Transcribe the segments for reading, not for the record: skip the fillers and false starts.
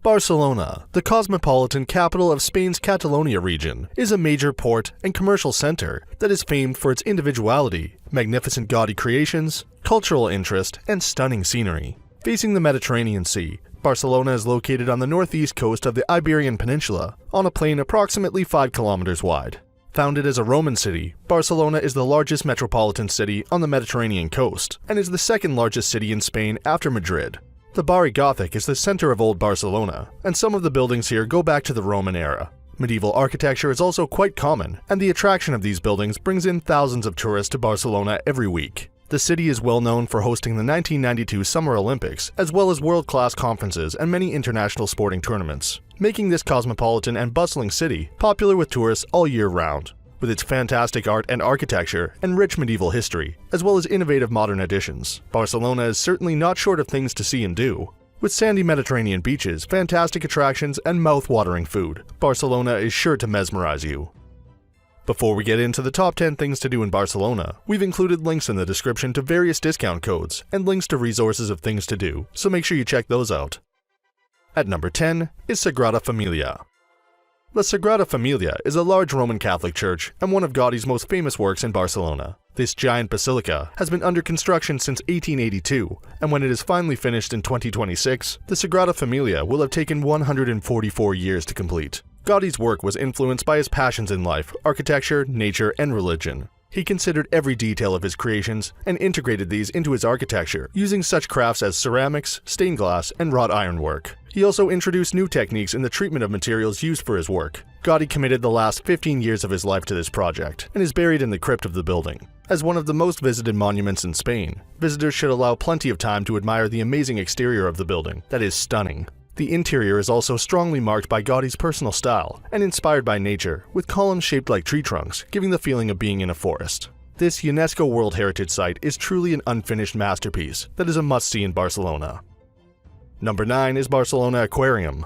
Barcelona, the cosmopolitan capital of Spain's Catalonia region, is a major port and commercial center that is famed for its individuality, magnificent gaudy creations, cultural interest, and stunning scenery. Facing the Mediterranean Sea, Barcelona is located on the northeast coast of the Iberian Peninsula, on a plain approximately 5 kilometers wide. Founded as a Roman city, Barcelona is the largest metropolitan city on the Mediterranean coast, and is the second largest city in Spain after Madrid. The Barri Gothic is the center of old Barcelona, and some of the buildings here go back to the Roman era. Medieval architecture is also quite common, and the attraction of these buildings brings in thousands of tourists to Barcelona every week. The city is well known for hosting the 1992 Summer Olympics, as well as world-class conferences and many international sporting tournaments, making this cosmopolitan and bustling city popular with tourists all year round. With its fantastic art and architecture and rich medieval history, as well as innovative modern additions, Barcelona is certainly not short of things to see and do. With sandy Mediterranean beaches, fantastic attractions, and mouth-watering food, Barcelona is sure to mesmerize you. Before we get into the top 10 things to do in Barcelona, we've included links in the description to various discount codes and links to resources of things to do, so make sure you check those out. At number 10 is Sagrada Familia. La Sagrada Familia is a large Roman Catholic church and one of Gaudi's most famous works in Barcelona. This giant basilica has been under construction since 1882, and when it is finally finished in 2026, the Sagrada Familia will have taken 144 years to complete. Gaudi's work was influenced by his passions in life, architecture, nature, and religion. He considered every detail of his creations and integrated these into his architecture, using such crafts as ceramics, stained glass, and wrought ironwork. He also introduced new techniques in the treatment of materials used for his work. Gaudi committed the last 15 years of his life to this project, and is buried in the crypt of the building. As one of the most visited monuments in Spain, visitors should allow plenty of time to admire the amazing exterior of the building that is stunning. The interior is also strongly marked by Gaudi's personal style and inspired by nature, with columns shaped like tree trunks, giving the feeling of being in a forest. This UNESCO World Heritage Site is truly an unfinished masterpiece that is a must-see in Barcelona. Number 9 is Barcelona Aquarium.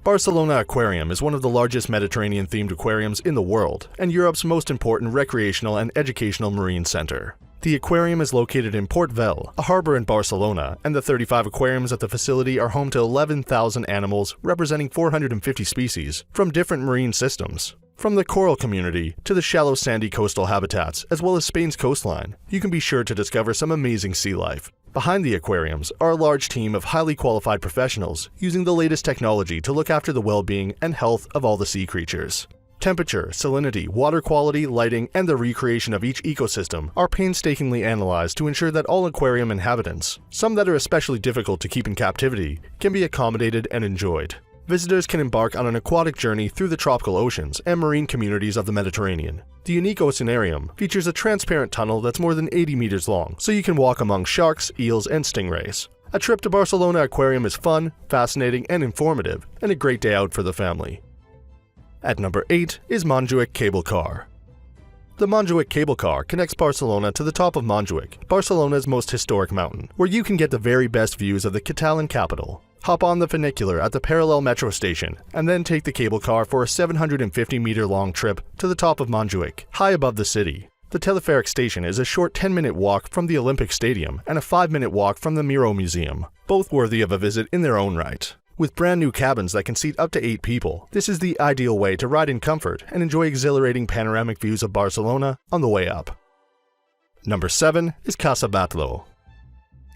Barcelona Aquarium is one of the largest Mediterranean-themed aquariums in the world, and Europe's most important recreational and educational marine center. The aquarium is located in Port Vell, a harbor in Barcelona, and the 35 aquariums at the facility are home to 11,000 animals representing 450 species from different marine systems. From the coral community to the shallow sandy coastal habitats, as well as Spain's coastline, you can be sure to discover some amazing sea life. Behind the aquariums are a large team of highly qualified professionals using the latest technology to look after the well-being and health of all the sea creatures. Temperature, salinity, water quality, lighting, and the recreation of each ecosystem are painstakingly analyzed to ensure that all aquarium inhabitants, some that are especially difficult to keep in captivity, can be accommodated and enjoyed. Visitors can embark on an aquatic journey through the tropical oceans and marine communities of the Mediterranean. The unique oceanarium features a transparent tunnel that's more than 80 meters long, so you can walk among sharks, eels, and stingrays. A trip to Barcelona Aquarium is fun, fascinating, and informative, and a great day out for the family. At number 8 is Montjuic Cable Car. The Montjuic Cable Car connects Barcelona to the top of Montjuic, Barcelona's most historic mountain, where you can get the very best views of the Catalan capital. Hop on the funicular at the parallel metro station, and then take the cable car for a 750-meter-long trip to the top of Montjuic, high above the city. The teleferic station is a short 10-minute walk from the Olympic Stadium and a 5-minute walk from the Miró Museum, both worthy of a visit in their own right. With brand new cabins that can seat up to 8 people, this is the ideal way to ride in comfort and enjoy exhilarating panoramic views of Barcelona on the way up. Number 7 is Casa Batlló.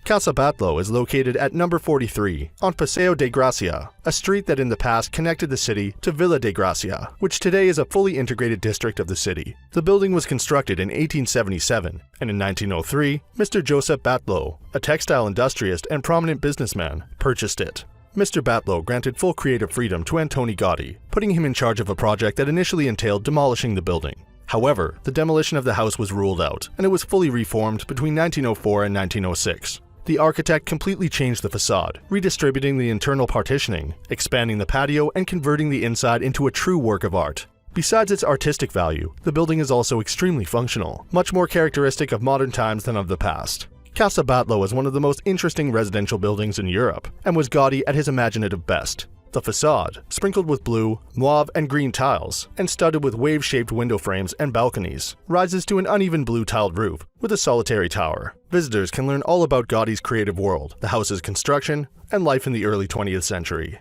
Casa Batlló is located at number 43 on Paseo de Gracia, a street that in the past connected the city to Villa de Gracia, which today is a fully integrated district of the city. The building was constructed in 1877, and in 1903, Mr. Josep Batlló, a textile industrialist and prominent businessman, purchased it. Mr. Batlló granted full creative freedom to Antoni Gaudi, putting him in charge of a project that initially entailed demolishing the building. However, the demolition of the house was ruled out, and it was fully reformed between 1904 and 1906. The architect completely changed the facade, redistributing the internal partitioning, expanding the patio, and converting the inside into a true work of art. Besides its artistic value, the building is also extremely functional, much more characteristic of modern times than of the past. Casa Batlló is one of the most interesting residential buildings in Europe, and was Gaudi at his imaginative best. The facade, sprinkled with blue, mauve, and green tiles, and studded with wave-shaped window frames and balconies, rises to an uneven blue tiled roof with a solitary tower. Visitors can learn all about Gaudi's creative world, the house's construction, and life in the early 20th century.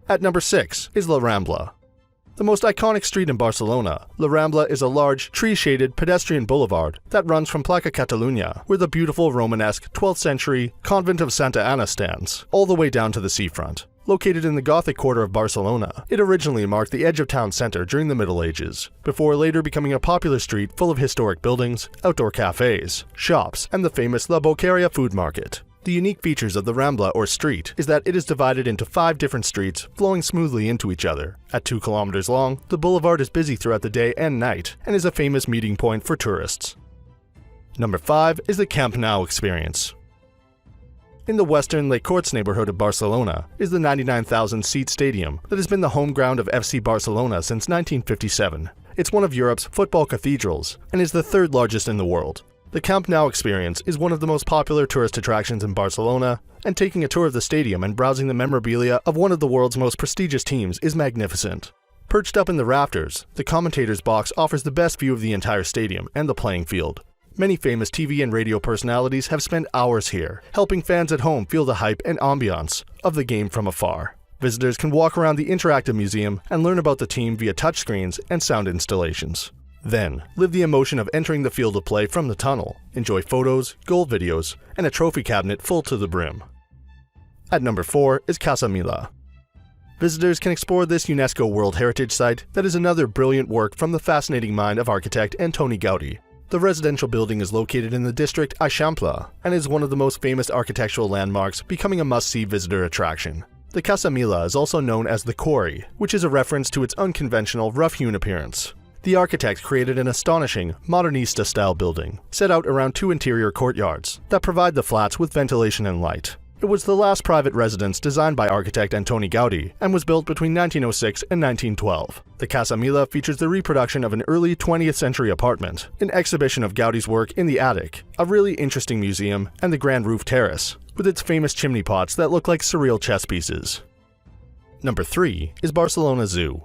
At number 6 is La Rambla. The most iconic street in Barcelona, La Rambla is a large, tree-shaded pedestrian boulevard that runs from Plaça Catalunya, where the beautiful Romanesque 12th century convent of Santa Anna stands, all the way down to the seafront. Located in the Gothic quarter of Barcelona, it originally marked the edge of town center during the Middle Ages, before later becoming a popular street full of historic buildings, outdoor cafes, shops, and the famous La Boqueria food market. The unique features of the Rambla or street is that it is divided into 5 different streets flowing smoothly into each other. At 2 kilometers long, the boulevard is busy throughout the day and night and is a famous meeting point for tourists. Number 5 is the Camp Nou experience. In the western Les Corts neighborhood of Barcelona is the 99,000-seat stadium that has been the home ground of FC Barcelona since 1957. It's one of Europe's football cathedrals and is the 3rd largest in the world. The Camp Nou experience is one of the most popular tourist attractions in Barcelona, and taking a tour of the stadium and browsing the memorabilia of one of the world's most prestigious teams is magnificent. Perched up in the rafters, the commentator's box offers the best view of the entire stadium and the playing field. Many famous TV and radio personalities have spent hours here, helping fans at home feel the hype and ambiance of the game from afar. Visitors can walk around the interactive museum and learn about the team via touchscreens and sound installations. Then, live the emotion of entering the field of play from the tunnel, enjoy photos, goal videos, and a trophy cabinet full to the brim. At number 4 is Casa Mila. Visitors can explore this UNESCO World Heritage Site that is another brilliant work from the fascinating mind of architect Antoni Gaudí. The residential building is located in the district Eixample and is one of the most famous architectural landmarks, becoming a must-see visitor attraction. The Casa Mila is also known as the Quarry, which is a reference to its unconventional, rough-hewn appearance. The architect created an astonishing, modernista-style building, set out around 2 interior courtyards that provide the flats with ventilation and light. It was the last private residence designed by architect Antoni Gaudí and was built between 1906 and 1912. The Casa Mila features the reproduction of an early 20th century apartment, an exhibition of Gaudí's work in the attic, a really interesting museum, and the grand roof terrace, with its famous chimney pots that look like surreal chess pieces. Number 3 is Barcelona Zoo.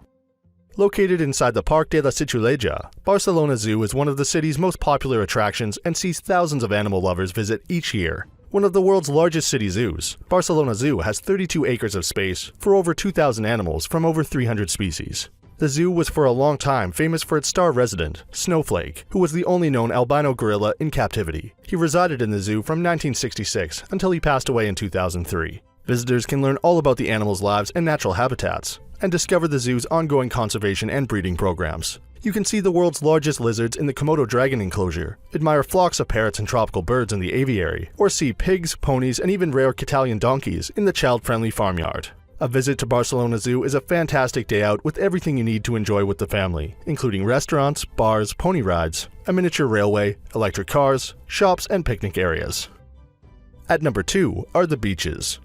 Located inside the Parc de la Ciutadella, Barcelona Zoo is one of the city's most popular attractions and sees thousands of animal lovers visit each year. One of the world's largest city zoos, Barcelona Zoo has 32 acres of space for over 2,000 animals from over 300 species. The zoo was for a long time famous for its star resident, Snowflake, who was the only known albino gorilla in captivity. He resided in the zoo from 1966 until he passed away in 2003. Visitors can learn all about the animals' lives and natural habitats, and discover the zoo's ongoing conservation and breeding programs. You can see the world's largest lizards in the Komodo dragon enclosure, admire flocks of parrots and tropical birds in the aviary, or see pigs, ponies, and even rare Catalan donkeys in the child-friendly farmyard. A visit to Barcelona Zoo is a fantastic day out with everything you need to enjoy with the family, including restaurants, bars, pony rides, a miniature railway, electric cars, shops, and picnic areas. At number 2 are the beaches.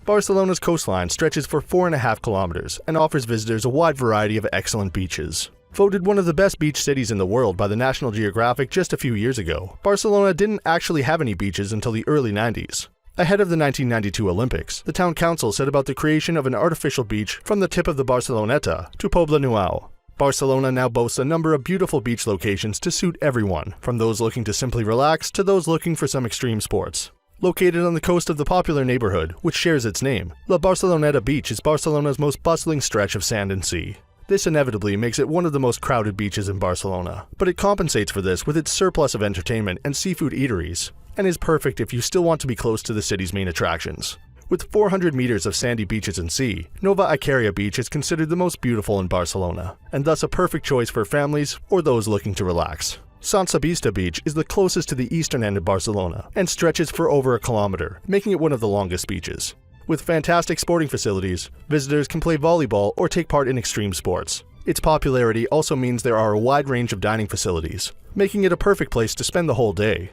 Barcelona's coastline stretches for 4.5 kilometers and offers visitors a wide variety of excellent beaches. Voted one of the best beach cities in the world by the National Geographic just a few years ago, Barcelona didn't actually have any beaches until the early 90s. Ahead of the 1992 Olympics, the town council set about the creation of an artificial beach from the tip of the Barceloneta to Pobla Nuau. Barcelona now boasts a number of beautiful beach locations to suit everyone, from those looking to simply relax to those looking for some extreme sports. Located on the coast of the popular neighborhood, which shares its name, La Barceloneta Beach is Barcelona's most bustling stretch of sand and sea. This inevitably makes it one of the most crowded beaches in Barcelona, but it compensates for this with its surplus of entertainment and seafood eateries, and is perfect if you still want to be close to the city's main attractions. With 400 meters of sandy beaches and sea, Nova Icaria Beach is considered the most beautiful in Barcelona, and thus a perfect choice for families or those looking to relax. Sant Sebastià Beach is the closest to the eastern end of Barcelona and stretches for over a kilometer, making it one of the longest beaches. With fantastic sporting facilities, visitors can play volleyball or take part in extreme sports. Its popularity also means there are a wide range of dining facilities, making it a perfect place to spend the whole day.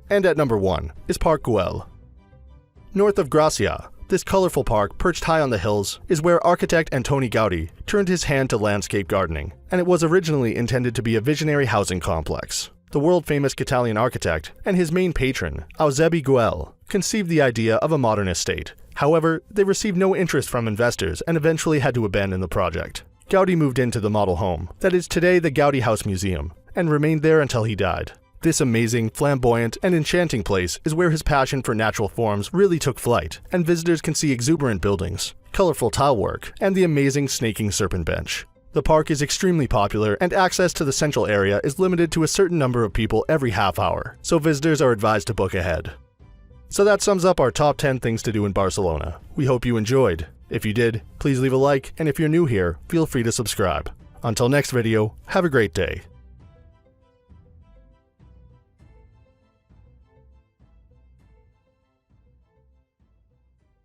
And at number 1 is Parc Güell. North of Gracia, this colorful park, perched high on the hills, is where architect Antoni Gaudí turned his hand to landscape gardening, and it was originally intended to be a visionary housing complex. The world-famous Catalan architect and his main patron, Eusebi Güell, conceived the idea of a modern estate. However, they received no interest from investors and eventually had to abandon the project. Gaudí moved into the model home, that is today the Gaudí House Museum, and remained there until he died. This amazing, flamboyant, and enchanting place is where his passion for natural forms really took flight, and visitors can see exuberant buildings, colorful tile work, and the amazing snaking serpent bench. The park is extremely popular, and access to the central area is limited to a certain number of people every half hour, so visitors are advised to book ahead. So that sums up our top 10 things to do in Barcelona. We hope you enjoyed. If you did, please leave a like, and if you're new here, feel free to subscribe. Until next video, have a great day.